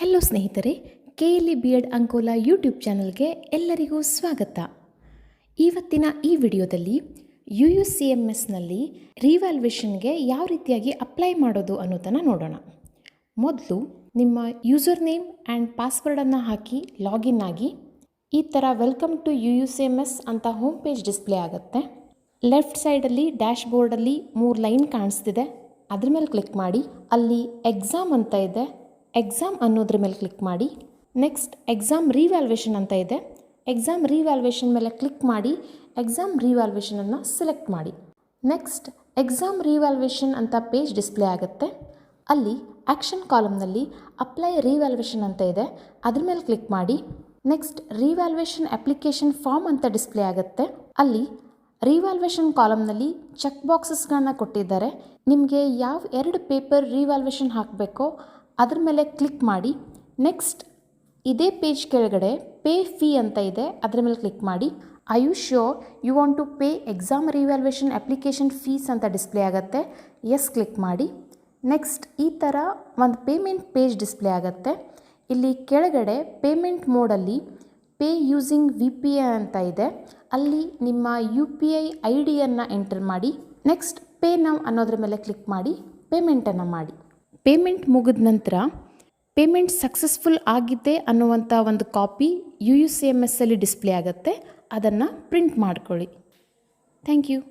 Hello ಸ್ನೇಹಿತರೆ, KLE B.Ed Ankola YouTube ಚಾನಲ್ಗೆ ಎಲ್ಲರಿಗೂ ಸ್ವಾಗತ. ಇವತ್ತಿನ ಈ ವಿಡಿಯೋದಲ್ಲಿ UUCMSನಲ್ಲಿ ರಿವ್ಯಾಲ್ಯೂಯೇಷನ್ಗೆ ಯಾವ ರೀತಿಯಾಗಿ ಅಪ್ಲೈ ಮಾಡೋದು ಅನ್ನೋದನ್ನು ನೋಡೋಣ. ಮೊದಲು ನಿಮ್ಮ ಯೂಸರ್ ನೇಮ್ ಆ್ಯಂಡ್ ಪಾಸ್ವರ್ಡನ್ನು ಹಾಕಿ ಲಾಗಿನ್ ಆಗಿ. ಈ ಥರ ವೆಲ್ಕಮ್ ಟು UUCMS ಅಂತ ಹೋಮ್ ಪೇಜ್ ಡಿಸ್ಪ್ಲೇ ಆಗುತ್ತೆ. ಲೆಫ್ಟ್ ಸೈಡಲ್ಲಿ ಡ್ಯಾಶ್ ಬೋರ್ಡಲ್ಲಿ 3 ಲೈನ್ ಕಾಣಿಸ್ತಿದೆ, ಅದ್ರ ಮೇಲೆ ಕ್ಲಿಕ್ ಮಾಡಿ. ಅಲ್ಲಿ ಎಕ್ಸಾಮ್ ಅಂತ ಇದೆ, ಎಕ್ಸಾಮ್ ಅನ್ನೋದ್ರ ಮೇಲೆ ಕ್ಲಿಕ್ ಮಾಡಿ. ನೆಕ್ಸ್ಟ್ ಎಕ್ಸಾಮ್ ರಿವ್ಯಾಲ್ಯೂಯೇಷನ್ ಅಂತ ಇದೆ, ಎಕ್ಸಾಮ್ ರಿವ್ಯಾಲ್ಯೂಯೇಷನ್ ಮೇಲೆ ಕ್ಲಿಕ್ ಮಾಡಿ ಎಕ್ಸಾಮ್ ರಿವ್ಯಾಲ್ಯೂಯೇಷನನ್ನು ಸೆಲೆಕ್ಟ್ ಮಾಡಿ. ನೆಕ್ಸ್ಟ್ ಎಕ್ಸಾಮ್ ರಿವ್ಯಾಲ್ಯೂಯೇಷನ್ ಅಂತ ಪೇಜ್ ಡಿಸ್ಪ್ಲೇ ಆಗುತ್ತೆ. ಅಲ್ಲಿ ಆ್ಯಕ್ಷನ್ ಕಾಲಮ್ನಲ್ಲಿ ಅಪ್ಲೈ ರಿವ್ಯಾಲ್ಯೂಯೇಷನ್ ಅಂತ ಇದೆ, ಅದ್ರ ಮೇಲೆ ಕ್ಲಿಕ್ ಮಾಡಿ. ನೆಕ್ಸ್ಟ್ ರಿವ್ಯಾಲ್ಯೂಯೇಷನ್ ಅಪ್ಲಿಕೇಶನ್ ಫಾರ್ಮ್ ಅಂತ ಡಿಸ್ಪ್ಲೇ ಆಗುತ್ತೆ. ಅಲ್ಲಿ ರಿವ್ಯಾಲ್ಯೂಯೇಷನ್ ಕಾಲಮ್ನಲ್ಲಿ ಚೆಕ್ ಬಾಕ್ಸಸ್ಗಳನ್ನ ಕೊಟ್ಟಿದ್ದಾರೆ. ನಿಮಗೆ ಯಾವ 2 ಪೇಪರ್ ರಿವ್ಯಾಲ್ಯೂಯೇಷನ್ ಹಾಕಬೇಕೋ ಅದ್ರ ಮೇಲೆ ಕ್ಲಿಕ್ ಮಾಡಿ. ನೆಕ್ಸ್ಟ್ ಇದೇ ಪೇಜ್ ಕೆಳಗಡೆ ಪೇ ಫೀ ಅಂತ ಇದೆ, ಅದರ ಮೇಲೆ ಕ್ಲಿಕ್ ಮಾಡಿ. I you sure you want to pay exam revaluation application fees ಅಂತ ಡಿಸ್ಪ್ಲೇ ಆಗುತ್ತೆ, ಎಸ್ ಕ್ಲಿಕ್ ಮಾಡಿ. ನೆಕ್ಸ್ಟ್ ಈ ಥರ ಒಂದು ಪೇಮೆಂಟ್ ಪೇಜ್ ಡಿಸ್ಪ್ಲೇ ಆಗುತ್ತೆ. ಇಲ್ಲಿ ಕೆಳಗಡೆ ಪೇಮೆಂಟ್ ಮೋಡಲ್ಲಿ ಪೇ ಯೂಸಿಂಗ್ VPI ಅಂತ ಇದೆ, ಅಲ್ಲಿ ನಿಮ್ಮ UPI ID-ಯನ್ನು ಎಂಟರ್ ಮಾಡಿ. ನೆಕ್ಸ್ಟ್ ಪೇ ನೌ ಅನ್ನೋದ್ರ ಮೇಲೆ ಕ್ಲಿಕ್ ಮಾಡಿ ಪೇಮೆಂಟನ್ನು ಮಾಡಿ. ಪೇಮೆಂಟ್ ಮುಗಿದ ನಂತರ ಪೇಮೆಂಟ್ ಸಕ್ಸಸ್ಫುಲ್ ಆಗಿದೆ ಅನ್ನುವಂಥ ಒಂದು ಕಾಪಿ UUCMSಲ್ಲಿ ಡಿಸ್ಪ್ಲೇ ಆಗುತ್ತೆ, ಅದನ್ನು ಪ್ರಿಂಟ್ ಮಾಡ್ಕೊಳ್ಳಿ. Thank you.